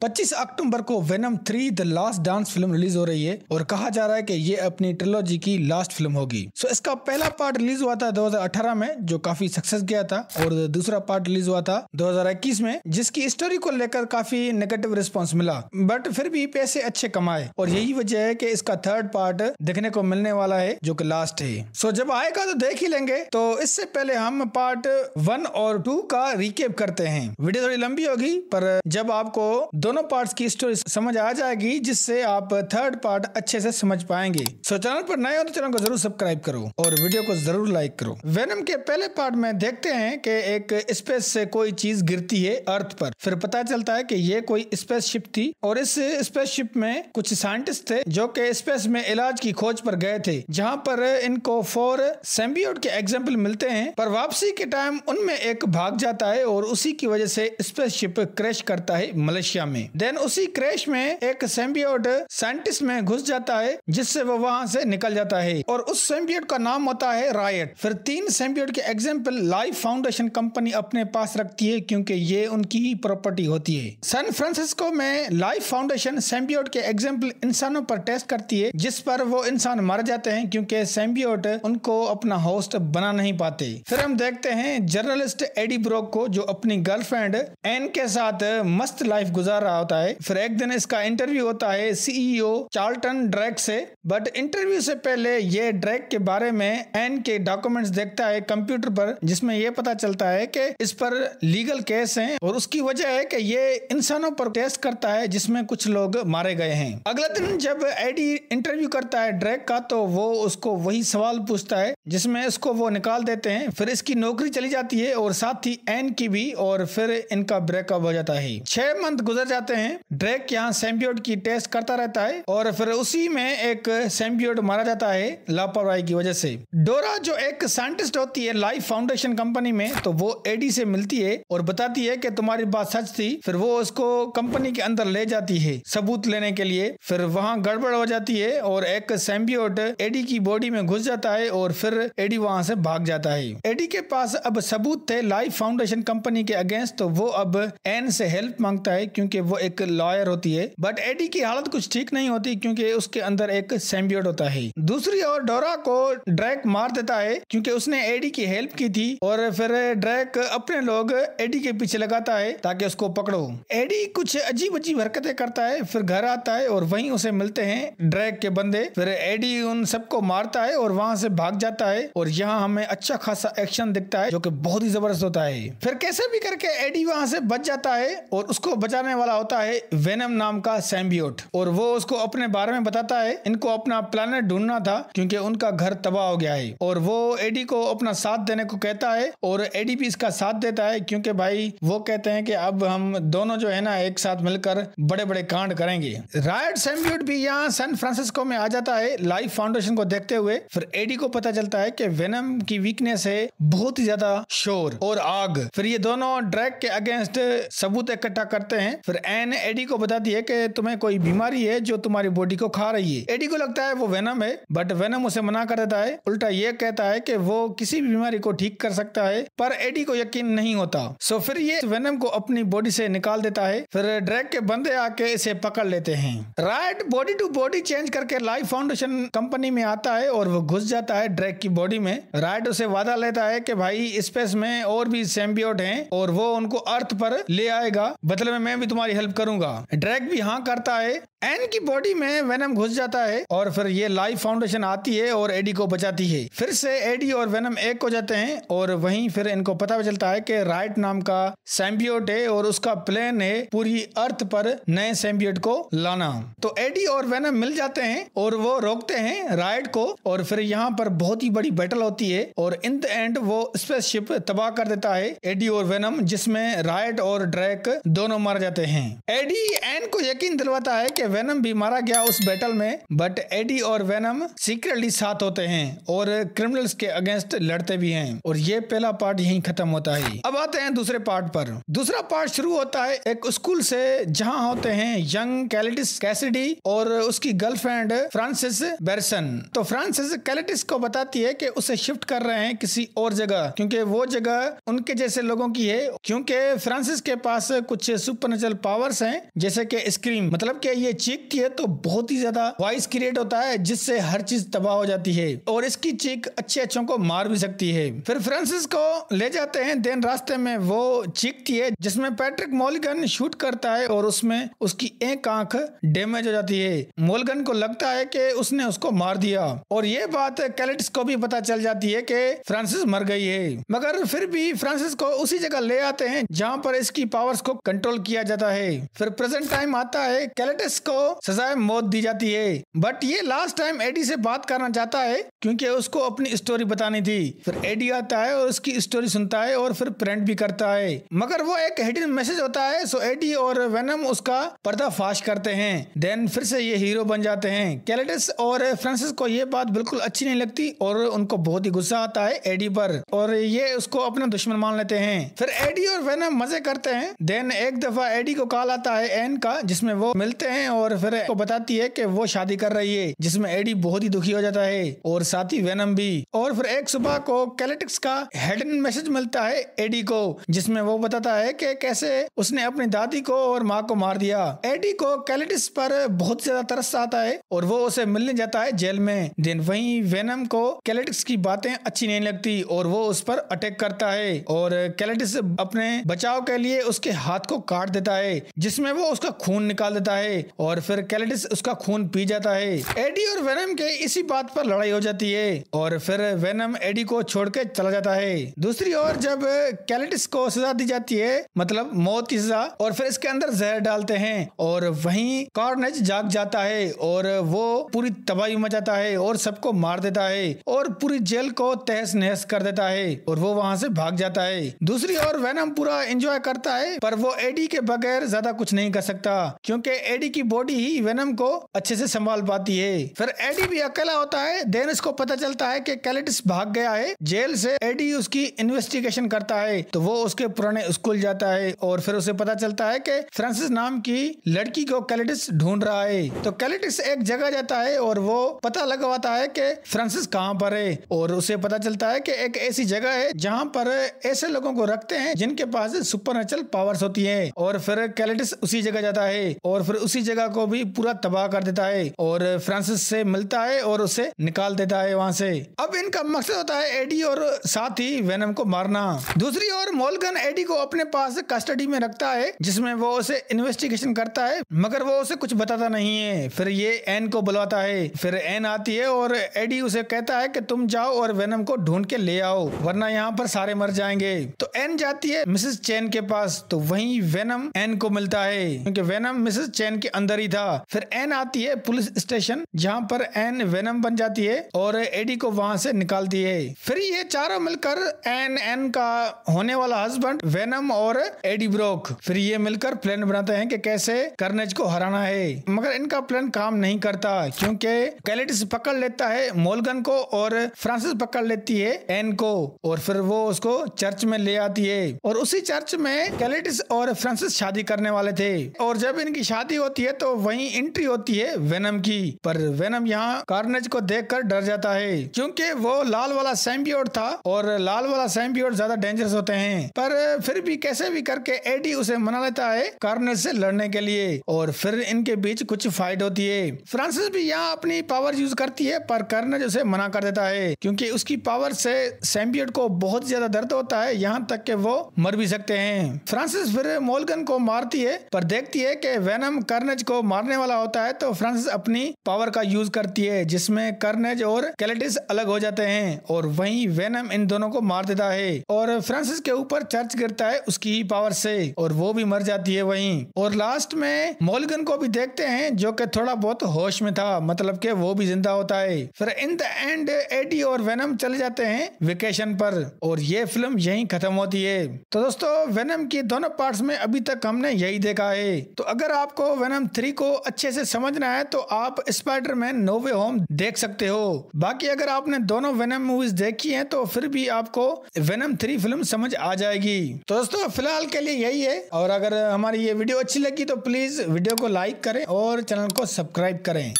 25 अक्टूबर को venom 3 the last dance film release हो रही है और कहा जा रहा है कि ये अपनी ट्रिलॉजी की लास्ट फिल्म होगी। इसका पहला पार्ट रिलीज हुआ था 2018 में जो काफी सक्सेस गया था और दूसरा पार्ट रिलीज हुआ था 2021 में जिसकी स्टोरी को लेकर काफी नेगेटिव रिस्पांस मिला, बट फिर भी पैसे अच्छे कमाए और यही वजह है कि इसका थर्ड पार्ट देखने को मिलने वाला है जो कि लास्ट है। जब आएगा तो देख ही लेंगे। तो इससे पहले हम पार्ट 1 और 2 का रिकेप करते हैं। वीडियो थोड़ी लंबी होगी पर जब आपको दोनों पार्ट्स की स्टोरी समझ आ जाएगी जिससे आप थर्ड पार्ट अच्छे से समझ पाएंगे। चैनल पर नए हो तो चैनल को जरूर सब्सक्राइब करो और वीडियो को जरूर लाइक करो। वेनम के पहले पार्ट में देखते हैं कि एक स्पेस से कोई चीज गिरती है अर्थ पर। फिर पता चलता है कि ये कोई स्पेसशिप थी और इस स्पेसशिप में कुछ साइंटिस्ट थे जो कि स्पेस में इलाज की खोज पर गए थे, जहां पर इनको 4 सिम्बियोट के एग्जाम्पल मिलते हैं। पर वापसी के टाइम उनमें एक भाग जाता है और उसी की वजह से स्पेसशिप क्रैश करता है मलेशिया में। देन उसी क्रैश में एक सिम्बियोट साइंटिस्ट में घुस जाता है जिससे वो वहां से निकल जाता है और उस सिम्बियोट का नाम होता है रायट। फिर 3 सिम्बियोट के एग्जाम्पल लाइफ फाउंडेशन कंपनी अपने पास रखती है क्योंकि ये उनकी ही प्रॉपर्टी होती है। सैन फ्रांसिस्को में लाइफ फाउंडेशन सिम्बियोट के एग्जाम्पल इंसानों पर टेस्ट करती है जिस पर वो इंसान मर जाते हैं क्योंकि सिम्बियोट उनको अपना होस्ट बना नहीं पाते। फिर हम देखते हैं जर्नलिस्ट एडी ब्रोक को जो अपनी गर्लफ्रेंड एन के साथ मस्त लाइफ गुजार रहा होता है। फिर एक दिन इसका इंटरव्यू होता है सीईओ चार्ल्टन ड्रेक से, बट इंटरव्यू से पहले ये ड्रेक के बारे में एन के डॉक्यूमेंट्स देखता है कंप्यूटर पर जिसमें ये पता चलता है कि इस पर लीगल केस है और उसकी वजह है कि ये इंसानों पर टेस्ट करता है जिसमें कुछ लोग मारे गए हैं। अगले दिन जब एडी इंटरव्यू करता है ड्रेक का तो वो उसको वही सवाल पूछता है जिसमें इसको वो निकाल देते हैं। फिर इसकी नौकरी चली जाती है और साथ ही एन की भी और फिर इनका ब्रेकअप हो जाता है। 6 मंथ गुजर जाते हैं। ड्रेक यहाँ सिम्बियोट की टेस्ट करता रहता है और फिर उसी में एक सिम्बियोट मारा जाता है लापरवाही की वजह से। डोरा जो एक साइंटिस्ट होती है लाइफ फाउंडेशन कंपनी में तो वो एडी से मिलती है और बताती है कि तुम्हारी बात सच थी। फिर वो उसको कंपनी के अंदर ले जाती है सबूत लेने के लिए। फिर वहाँ गड़बड़ हो जाती है और एक सिम्बियोट एडी की बॉडी में घुस जाता है और फिर एडी वहाँ से भाग जाता है। एडी के पास अब सबूत थे लाइफ फाउंडेशन कंपनी के अगेंस्ट तो वो अब एन से हेल्प मांगता है क्योंकि वो एक लॉयर होती है। बट एडी की हालत कुछ ठीक नहीं होती क्योंकि उसके अंदर एक सिम्बियोट होता है। दूसरी ओर डोरा को ड्रैक मार देता है क्योंकि उसने एडी की हेल्प की थी और फिर ड्रैक अपने लोग एडी के पीछे लगाता है ताकि उसको पकड़ो। एडी कुछ अजीब अजीब हरकतें करता है फिर घर आता है और वहीं उसे मिलते हैं ड्रैक के बंदे। फिर एडी उन सबको मारता है और वहां से भाग जाता है और यहाँ हमें अच्छा खासा एक्शन दिखता है जो कि बहुत ही जबरदस्त होता है। फिर कैसे भी करके एडी वहां से बच जाता है और उसको बचाने वाला होता है वेनम नाम का सिम्बियोट और वो उसको अपने बारे में बताता है। इनको अपना प्लैनेट ढूंढना था क्योंकि उनका घर तबाह हो गया है और वो एडी को अपना साथ देने को कहता है और एडी भी इसका साथ देता है क्योंकि भाई वो कहते हैं कि अब हम दोनों जो है ना एक साथ मिलकर बड़े बड़े कांड करेंगे। रायट सिम्बियोट भी यहाँ सैन फ्रांसिस्को में आ जाता है लाइफ फाउंडेशन को देखते हुए। फिर एडी को पता चलता है कि वेनम की वीकनेस है बहुत ही ज्यादा शोर और आग। फिर ये दोनों ड्रैक के अगेंस्ट सबूत इकट्ठा करते हैं। फिर एन एडी को बताती है कि तुम्हें कोई बीमारी है जो तुम्हारी बॉडी को खा रही है। एडी को लगता है वो वेनम है बट वेनम उसे मना कर देता है। उल्टा ये कहता है कि वो किसी भी बीमारी को ठीक कर सकता है पर एडी को यकीन नहीं होता। फिर ये वेनम को अपनी बॉडी से निकाल देता है। फिर ड्रैक के बंदे आके इसे पकड़ लेते हैं। Right body to body change करके लाइफ फाउंडेशन कंपनी में आता है और वो घुस जाता है ड्रैक की बॉडी में। रायट उसे वादा लेता है कि भाई स्पेस में और भी सिम्बियोट हैं और वो उनको अर्थ पर ले आएगा, बदले में मैं भी तुम्हारी हेल्प करूंगा। ड्रैक भी हाँ करता है। एन की बॉडी में वेनम घुस जाता है और फिर ये लाइफ फाउंडेशन आती है और एडी को बचाती है। फिर से एडी और वेनम एक हो जाते हैं और वहीं फिर इनको पता चलता है कि राइट नाम का सिम्बियोट है और उसका प्लान है पूरी अर्थ पर नए सिम्बियोट को लाना। तो एडी और वेनम मिल जाते हैं और वो रोकते हैं राइट को और फिर यहाँ पर बहुत ही बड़ी बैटल होती है और इन द एंड वो स्पेसशिप तबाह कर देता है एडी और वेनम जिसमें राइट और ड्रैक दोनों मर जाते हैं। एडी एन को यकीन दिलवाता है कि वेनम भी मारा गया उस बैटल में, बट एडी और वेनम सीक्रेटली साथ होते हैं और क्रिमिनल्स के अगेंस्ट लड़ते भी हैं। और ये पहला पार्ट यहीं खत्म होता है। अब आते हैं दूसरे पार्ट पर। दूसरा पार्ट शुरू होता है एक स्कूल से, जहां होते हैं यंग कैलेटिस कैसिडी और उसकी गर्लफ्रेंड फ्रांसिस बेरसन। तो फ्रांसिस कैलेटिस को बताती है कि उसे शिफ्ट कर रहे हैं किसी और जगह, क्योंकि वो जगह उनके जैसे लोगों की है। क्योंकि फ्रांसिस के पास कुछ सुपरनेचुरल पावर्स हैं, जैसे कि स्क्रीम, मतलब कि ये चीखती है तो बहुत ही ज्यादा वॉइस क्रिएट होता है जिससे हर चीज तबाह हो जाती है, और इसकी चीख अच्छे अच्छों को मार भी सकती है। फिर फ्रांसिस को ले जाते हैं, देन रास्ते में वो चीखती है जिसमें पैट्रिक मॉर्गन शूट करता है और उसमें उसकी एक आंख डैमेज हो जाती है। मॉर्गन को लगता है कि उसने उसको मार दिया, और ये बात कैलेटिस को भी पता चल जाती है कि फ्रांसिस मर गई है। मगर फिर भी फ्रांसिस को उसी जगह ले आते हैं जहां पर इसकी पावर्स को कंट्रोल किया जाता है। फिर प्रेजेंट टाइम आता है, कैलेटिस को सजाए मौत दी जाती है, बट ये लास्ट टाइम एडी से बात करना चाहता है क्योंकि उसको अपनी स्टोरी बतानी थी। फिर एडी आता है और उसकी स्टोरी सुनता है और फिर प्रेंट भी करता है, मगर वो एक हिडन मैसेज होता है। सो एडी और वेनम उसका पर्दाफाश करते हैं, देन फिर से ये हीरो बन जाते हैं। कैलेटिस और फ्रांसिस को ये बात बिल्कुल अच्छी नहीं लगती और उनको बहुत ही गुस्सा आता है एडी पर, और ये उसको अपना दुश्मन मान लेते हैं। फिर एडी और वेनम मजे करते हैं। देन एक दफा एडी को कॉल आता है एन का, जिसमें वो मिलते हैं और फिर को बताती है कि वो शादी कर रही है, जिसमें एडी बहुत ही दुखी हो जाता है और साथ ही वेनम भी। और फिर एक सुबह को कैलेटिक्स का हिडन मैसेज मिलता है एडी को, जिसमें वो बताता है कि कैसे उसने अपनी दादी को और माँ को मार दिया। एडी को कैलेटिक्स पर बहुत ज्यादा तरस आता है और वो उसे मिलने जाता है जेल में। देन वहीं वेनम को कैलेटिक्स की बातें अच्छी नहीं लगती और वो उस पर अटैक करता है, और कैलेटिक्स अपने बचाव के लिए उसके हाथ को काट देता है, जिसमें वो उसका खून निकाल देता है, और फिर कैलेटिक्स उसका खून पी जाता है। एडी और वेनम के इसी बात पर लड़ाई हो जाती है और फिर वेनम एडी को छोड़ के चला जाता है। दूसरी ओर जब कैलेटिक्स को सजा दी जाती है, मतलब मौत की सजा, और फिर इसके अंदर जहर डालते हैं, और वहीं कार्नेज जाग जाता है और वो पूरी तबाही मचाता है और सबको मार देता है और पूरी जेल को तहस नहस कर देता है और वो वहां से भाग जाता है। दूसरी ओर वेनम पूरा एंजॉय करता है, पर वो एडी के बगैर ज्यादा कुछ नहीं कर सकता, क्योंकि एडी की बॉडी ही वेनम को अच्छे से संभाल पाती है। फिर एडी भी अकेला होता है। देन इसको पता चलता है कि कैलेटिक्स भाग गया है जेल से। एडी उसकी इन्वेस्टिगेशन करता है, तो वो उसके पुराने स्कूल जाता है और फिर उसे पता चलता है कि फ्रांसिस नाम की लड़की को कैलेटिक्स ढूंढ रहा है। तो कैलेटिक्स एक जगह जाता है और वो पता लगवाता है कि फ्रांसिस कहाँ पर है, और उसे पता चलता है कि एक ऐसी जगह है जहाँ पर ऐसे लोगों को रखते हैं जिनके पास सुपरनेचुरल पावर्स होती है। और फिर कैलेटिक्स उसी जगह जाता है और फिर उसी जगह को भी पूरा तबाह कर देता है और फ्रांसिस से मिलता है और उसे निकाल देता है वहां से। अब इनका मकसद होता है एडी और साथ ही वेनम को मारना। दूसरी ओर मॉर्गन एडी को अपने पास कस्टडी में रखता है, जिसमें वो उसे इन्वेस्टिगेशन करता है, मगर वो उसे कुछ बताता नहीं है। फिर ये एन को बुलाता है। फिर एन आती है और एडी उसे कहता है कि तुम जाओ और वेनम को ढूंढ के ले आओ, वरना यहाँ पर सारे मर जाएंगे। तो एन जाती है मिसेस चैन के पास, तो वहीं वेनम एन को मिलता है, क्योंकि वेनम मिसेस चैन के अंदर ही था। फिर एन आती है पुलिस स्टेशन, जहाँ पर एन वेनम बन जाती है और एडी को वहां से निकालती है। फिर ये चारों मिलकर एन का होने वाला हस्बैंड वेनम और एडी ब्रोक, फिर ये मिलकर प्लान बनाते हैं कि कैसे कार्नेज को हराना है, मगर इनका प्लान काम नहीं करता, क्योंकि कैलेटिक्स पकड़ लेता है मॉर्गन को और फ्रांसिस पकड़ लेती है एन को, और फिर वो उसको चर्च में ले आती है। और उसी चर्च में कैलेटिक्स और फ्रांसिस शादी करने वाले थे, और जब इनकी शादी होती है तो वहीं एंट्री होती है वेनम की। पर वेनम यहाँ कार्नेज को देखकर डर जाता है, क्योंकि वो लाल वाला सैम्बियोट था और लाल वाला सैम्बियोट ज्यादा डेंजरस होते हैं। पर फिर भी कैसे भी करके एडी उसे मना लेता है कार्नेज से लड़ने के लिए, और फिर इनके बीच कुछ फाइट होती है। फ्रांसिस भी यहाँ अपनी पावर यूज करती है, पर कार्नेज उसे मना कर देता है, क्योंकि उसकी पावर से सैम्बियोट को बहुत ज्यादा दर्द होता है, यहाँ तक कि वो मर भी सकते हैं। फ्रांसिस फिर मॉर्गन को मारती है, पर देखती है कि वेनम कार्नेज को मारने वाला होता है, तो फ्रांसिस अपनी पावर का यूज करती है, जिसमें कार्नेज और कैलेटिक्स अलग हो जाते हैं, और वहीं वेनम इन दोनों को मार देता है और फ्रांसिस के ऊपर चर्च गिरता है उसकी ही पावर से, और वो भी मर जाती है वहीं। और लास्ट में मॉर्गन को भी देखते हैं, जो कि थोड़ा बहुत होश में था, मतलब कि वो भी जिंदा होता है। फिर इन द एंड एडी और वेनम चले जाते हैं वेकेशन पर, और ये फिल्म यहीं खत्म होती है। तो दोस्तों, वेनम की दोनों पार्ट्स में अभी तक हमने यही देखा है। तो अगर आपको वेनम 3 को अच्छे से समझना है तो आप स्पाइडरमैन नो वे होम देख सकते हो। बाकी अगर आपने दोनों वेनम मूवीज देखी हैं तो फिर भी आपको वेनम 3 फिल्म समझ आ जाएगी। तो दोस्तों फिलहाल के लिए यही है, और अगर हमारी ये वीडियो अच्छी लगी तो प्लीज वीडियो को लाइक करें और चैनल को सब्सक्राइब करें।